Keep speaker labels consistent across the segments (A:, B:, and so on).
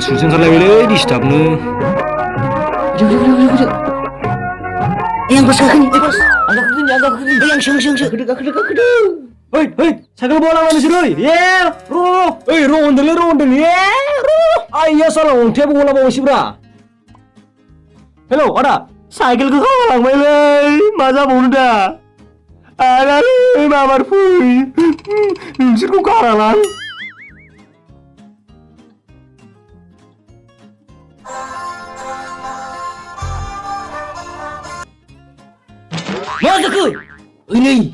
A: susah salah distabnya.
B: Yang bos kaki, bos. Agak kegini. Yang seng. Kedek.
A: Hei, sakal bola mana sih, Roy? Yeah, Ro. Ronde, yeah, Ro. Ayo salah, dia bola bawa si bra. Hello, ada. Cycle ke kalang melay, masa muda. Ada nih, mamar pui. Sirku karalan.
B: Masa ke? Ini.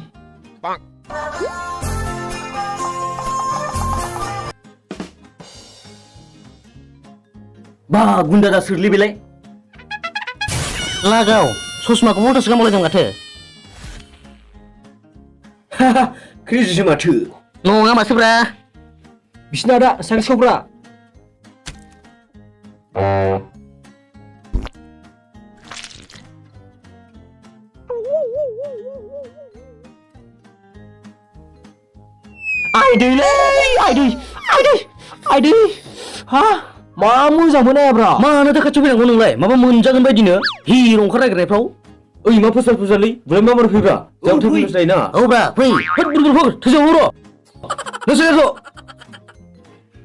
B: Bah, gunda dah surli bilai. Lagau, sosma kamu dah sekarang mulai jam kata.
A: Haha, krisis matu.
B: No, ngapa masuk bra?
A: Bisna ada, saya sobra. Aidai. Hah? Mamu zaman ya, bro?
B: Mana tak kacau bilang gunung lai? Mama menjangan bajunya. Hero kerja kerja perahu.
A: Ma pusat li. Belum mamar fibra. Jauh tu pusat na.
B: Oh bra, pergi. Ber. Terjauh uro. Nasi lo.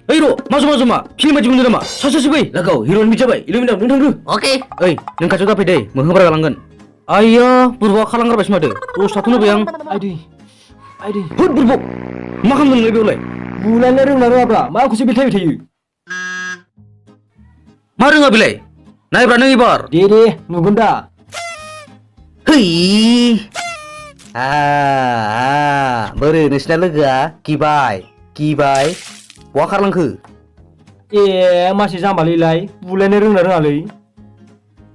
B: Hero, masuk ma. Kini maju mundur ma. Sasa sebai. Lagau, hero ni cabai. Ilu minam, nundang. Oke. Neng kacau tapi deh. Menghubung langgan. Ayah, purwa kalang kerbas made. Terus satu nabi yang.
A: Aidai.
B: Berbuk. Makan dulu lebih boleh.
A: Bulan lerung lalu apa? Ma aku sebil tayu.
B: Mari nggak bilai? Naik berani ibar.
A: Dede, nugunda.
B: Hei. Beri nisna lega. Kibai. Wakar langke.
A: Masih sama lilai. Bulan lerung lalu alai.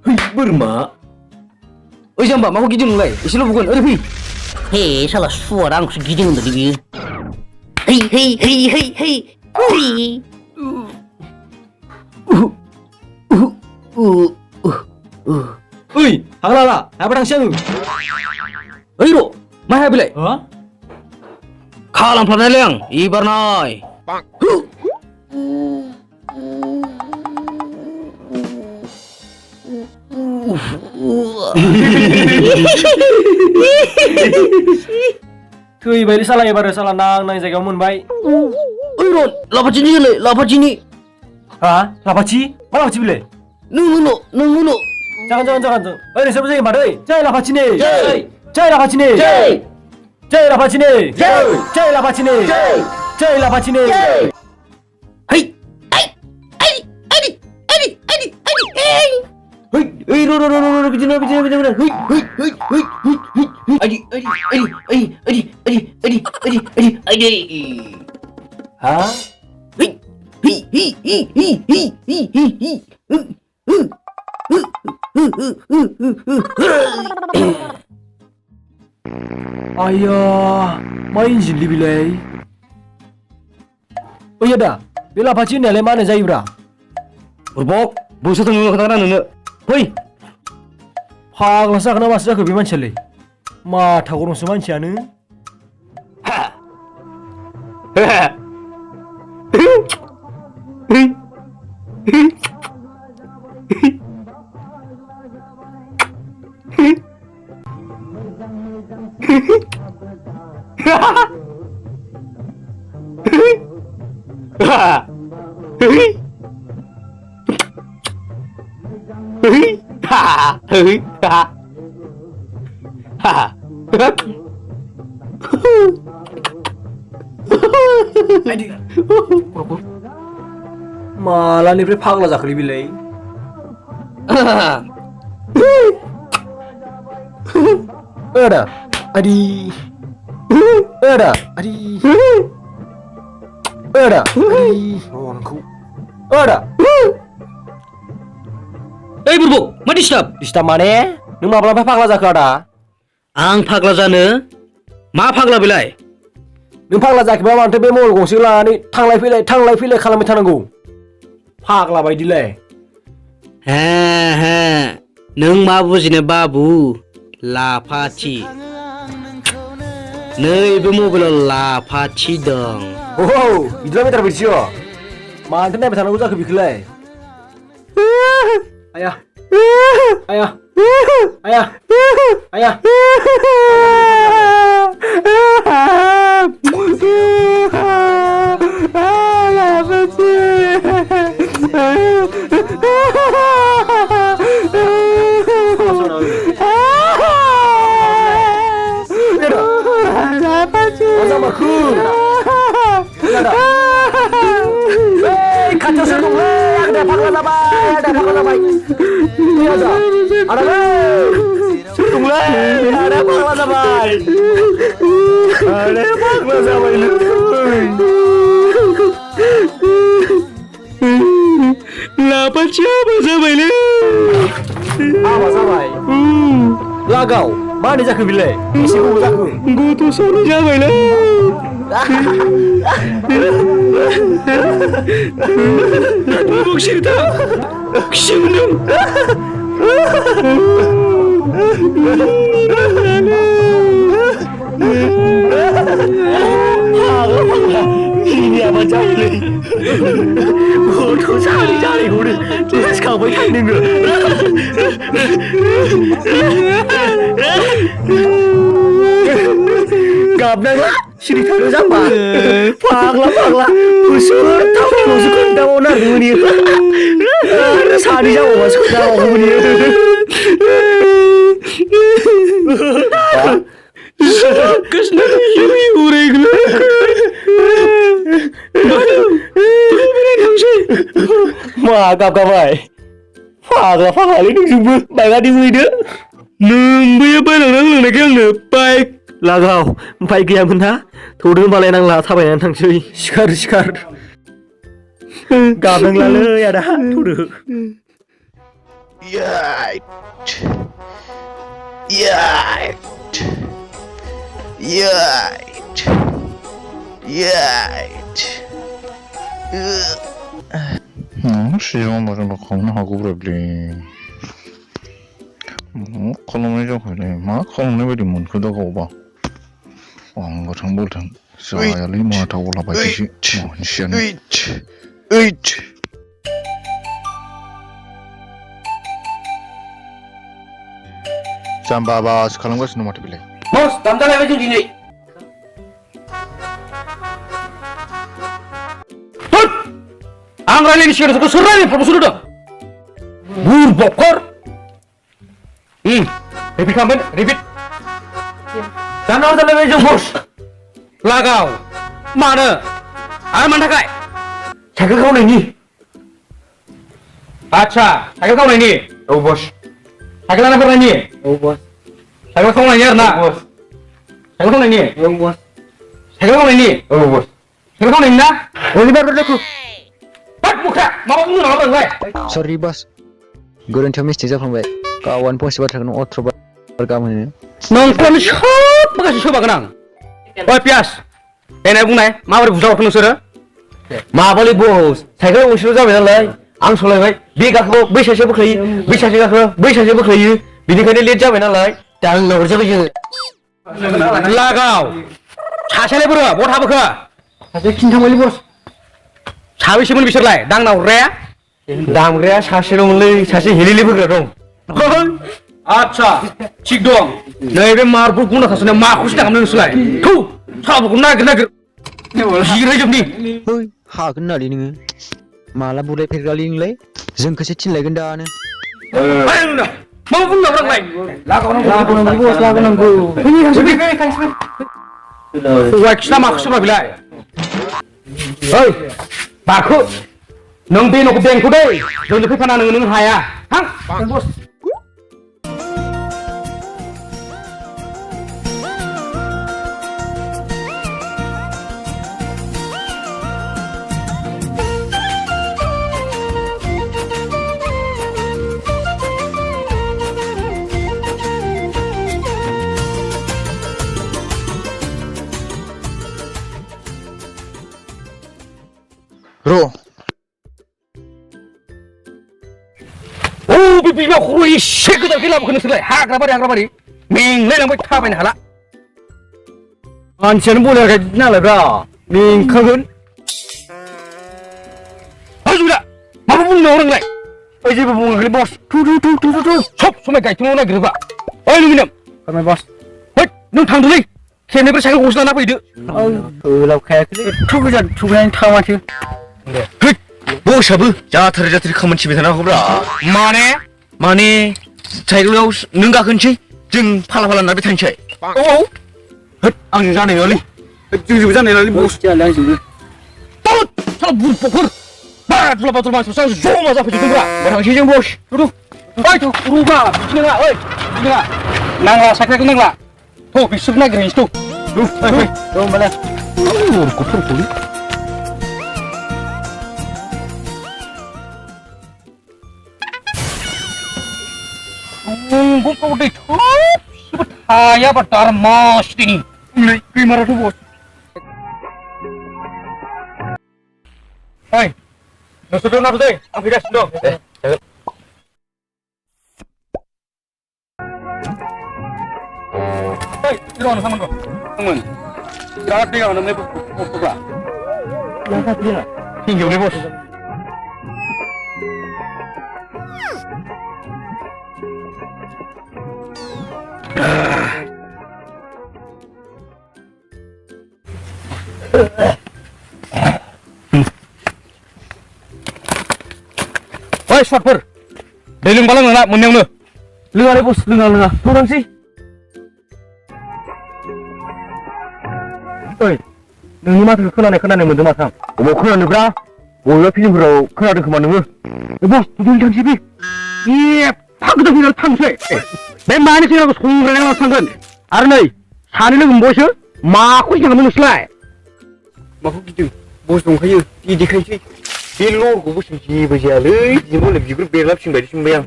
B: Hei, berma. Jamba, mau gijing mulai. Isi lo bukan. Hei. Hei, salah suara aku segijing untuk dia. Hei.
A: Halala, apa yang siang?
B: Ro, mana bilai?
A: Hah?
B: Kalang pelan yang, ibar nai.
A: Kui balik salah ya baru salah nang jaga mun baik.
B: Ron, lapa cini.
A: Hah? Lapaci? Mana lapaci bile?
B: Nunggu.
A: Jangan. Ini siapa sih yang baru? Jai lapaci nih.
B: Jai. Hei. Ro, bijina. Adi.
A: Hah? Ayah, main jeli bilai. Oh iya dah, bila pacin ni mana jai bra?
B: Berbok, busa tengok katakan nene. Hei,
A: Hang lasa kena masa ke biman cile. Ma thakurung seman cianu. Malah ni pagla zakli bilai. Ada. Adi. Oh, nangku. Ada.
B: Berbok, ma disturb
A: mana? Nung ma pagla zakli ada.
B: Ang pagla jano, ma pagla bilai.
A: Nung pagla zakli berapa nanti bemol gongsi lah ni tanglai pilai kalau mitang nanggu. Pagla bayi dilai.
B: Nung ma bujine babu lapaci. नैबे मबाइलाव लाफाथि दं
A: बिदिला बेटार video मानोथो नायबाय थानांगौ जाखो बिखौलाय आया आया आया आया खाथियावसो दंलै आदा फाग्ला जाबाय आदा सोर दंलै आदा फाग्ला जाबाय लाफाथिया हाबा जाबायलै हाबा जाबाय लागाव मानो जाखो बिलाय एसे गोबाव जाखो गथ' सानै जाबायलै बक्सिर दा खिसिमोनदों गिनियाबा जायोलै गथ' सानै जानायखौनो गोसोखांबाय थायो नोङो गाबनाङा सिरि थानो जाम्बा फाग्ला बोसोरथामल'सो खोन्थाबावनो नागिरदोंमोन आरो सानै जाबावबासो खोन्थाबावगौमोन मा गाबगाबाय फाग्लालै नोंजोंबो बाइकआ दिहुनहैदो नोंबोयो बायलांना होलांनायखाय आंनो बाइक लागाव बाइक गैयामोन ना थौदो होनबालाय नांला थाबायनानै थांसै सिखार गाबनांलालै आदा थौदो
C: 시간 맞으면 겁나 하고 그래블리 콜롬에 저거래 막 콜롬에 버리 문 그다가 오바 왕거 정보를 자야리 뭐 타고 올라봐 지시 시안 잠바바 스칼랑거스 노마트 빌레
B: बस दाम जालायबाय जों दिनै आं रायलायनो सिगां सोर रायलायनो सोर होदों बुरबकर रिपिट खालामगोन रिपिट दानाव जालायबाय जों बस लागाव मानो आरो मानि थाखाय साइकेल खावनायनि आच्छा साइकेल खावनायनि औ बस साइकेल लाना फैनायनि औ बस साइकेल खावनायनि आरो ना बस साइकेल खावनायनि औ बस साइकेल खावनायनि औ बस साइकेल खावनायनि ना रबिबार देखु
D: Sorry bos, गोरोन्थियाव मिस्टेक जाफ्लांबाय गावानो फंसे बाथ्राखौनो 18 बार गाहाम होनो
B: नोंखौनो सब गासै सोबागोन आं ओइ पियास देनाय बुंनाय माबोरै बुजावखो नोंसोरो माबालै बस साइकेल गंसेल' जाबाय नालाय आं सलायबाय बे गाखोखौ बै सासे बोख्लायो बै सासे गाखो बै सासे बोख्लायो बिनिखायनो लेट जाबाय नालाय दा आंनो हरजाबाय जोङो लागाव सासेलाय बोरो बहा थाबोखो सासे खिन्थाबायलै बस साबेसेमोन बिसोरलाय दांना हरग्राया दामग्राया सासेल'मोनलै सासे हेलिलि बोग्रा दं आच्छा थिग दं नैबे मार्बल गुना थासनाया माखौसो दाखामदों नोंसोरलाय थौ साबोखौ नागिर जिरायजोबनि
D: ओइ हागोन नालै नोङो माला बुलायफेरग्रालै नोंलाय जोंखौसो थिनलायगोन दानो
B: मा बुंनांगौ नोंलाय लागावनांगौ बस लागावनांगौ फैबाय खिना माखौसो ब्रा बिलाय ओइ बाखो नों बे न'खौ बेंखौ दै जोंनो फैफाना नों हाया थां बस
C: रो
B: बिमा खर' एसे गोदान लाबोखो नोंसोरलाय हाग्राबारि मेंलायलांबाय थाबायनो हाला
A: मानसियानो बलायाखै नालायब्रा मेंखागोन
B: Sudah, apa pun orang lain.
A: जेबो बुङाखै बस
B: Sob, sampai kayak cuma lagi pak. Oh, lu minum.
A: फोरमाय बस
B: Hei, nung thang dulu. Kayaknya saya nggak usah napa itu.
A: सोलाबखायाखैलै एथ' गोजान सौफैनानै थाङामाथो
B: Hei, bosआबो जाथारै खामानि थिबाय थानांगौब्रा. माने साइकेलाव नों गाखोनोसै जों फाला नारबाय थानोसै.
A: औ होद आंजों जानाय नङालै जोंजोंबो जानाय नङालै बस जायालै आंजोंबो
B: Tut, salah buruk. Batul masuk saya zoom aja pergi tuh, barang sih yang bos. Tuh, ayo tuh, rubah, sini lah, sini lah. Nangla, sakit nangla. Tuh, bisa nak geris tuh. Tuh,
A: tuh mana
B: kotor kali. Gue kau deh, sebetulnya bertar mas ini. Gimana tuh bos? Hai. Sudah nak deh, ambil gas dong. Hei, ini sama kau. Teman. Jangan dia namanya buka.
A: Langkat dia
B: Hingga boleh bos. Woi, shotper. दै लोंबालां नोंना मोननायावनो.
A: लोङालै बस लोङा थौदांसै ओइ नोंनि माथोखौ खोनानाय मोनदों माथो आं अबाव खोनानोब्रा बबेबा फिल्मफोराव खोनादों खोमा नोङो बस दुगैनो थांसै बे फागोदां फैनानै थांसै बे मानि सिगां संग्रायनानै थांगोन आरो नै सानै लोगो मोनबायसो माखौ गिदोंमोन नोंसोरलाय माखौ गिदों बस दंखायो देखायसै बे लरखौबो जेबो जायालै बिदिनो बिगुर बेरलाबसिन बायदिसो मोनबाय आं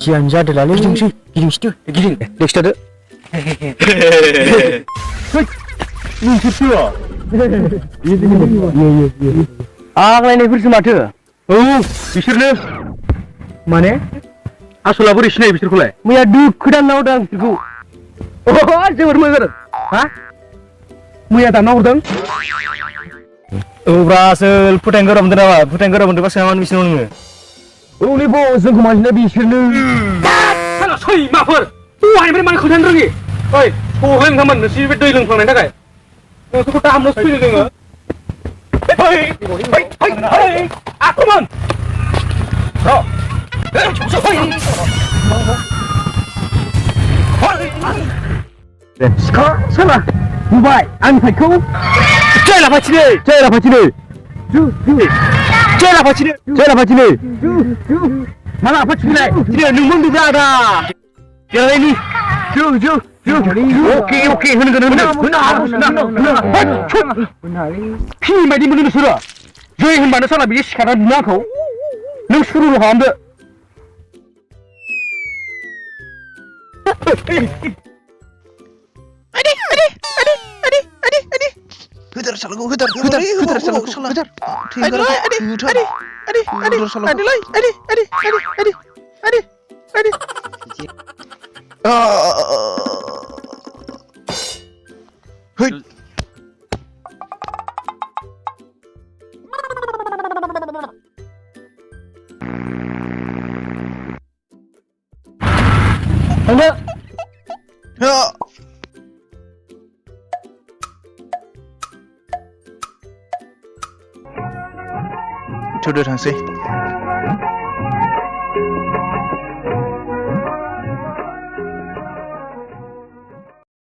A: जियानो जादोलालै जोंसै गिदिंसैथो गिदिं देखिथादो नोंसोरसो आग्लायनायफोरसो माथो औ बिसोरनो माने आसला बोरै सिनायो बिसोरखौलाय मैया दुखु दानना हरदों आं बिसोरखौ जोबोर मोजां हा मैया दानना हरदों औब्रा आसोल फोथायनो गोरा मोनदों नामा फोथायनो गोरा मोनदोंबा सोंना मानो बिसोरनाव नोङो औलै ब जोंखौ मानसिना बिसोरनो
B: साला सैमाफोर दहायनिफ्राय मानो खोन्थानो रोङि ओइ सहाय नोंथांमोन नोंसोर बे दै लोंफ्लांनायनि थाखाय नोंसोरखौ दामनोसो फैदों जोङो आक्रमण
A: सिखा साला नुबाय आंनि फाइटखौ जय लाफाथिनो मा लाफाथिनोलाय दिनै नोंमोन दुब्ला आदा देरनायनि अके होनगोन फिल्म बायदि मोनो नोंसोरो जै होनबानो साला बिदि सिखारना बुनो आंखौ नों सुरुल' खालामदो
C: Hüter salah gua, hüter salah gua, salah. Hei.
A: Ada.
C: Ya. Sudah थांसै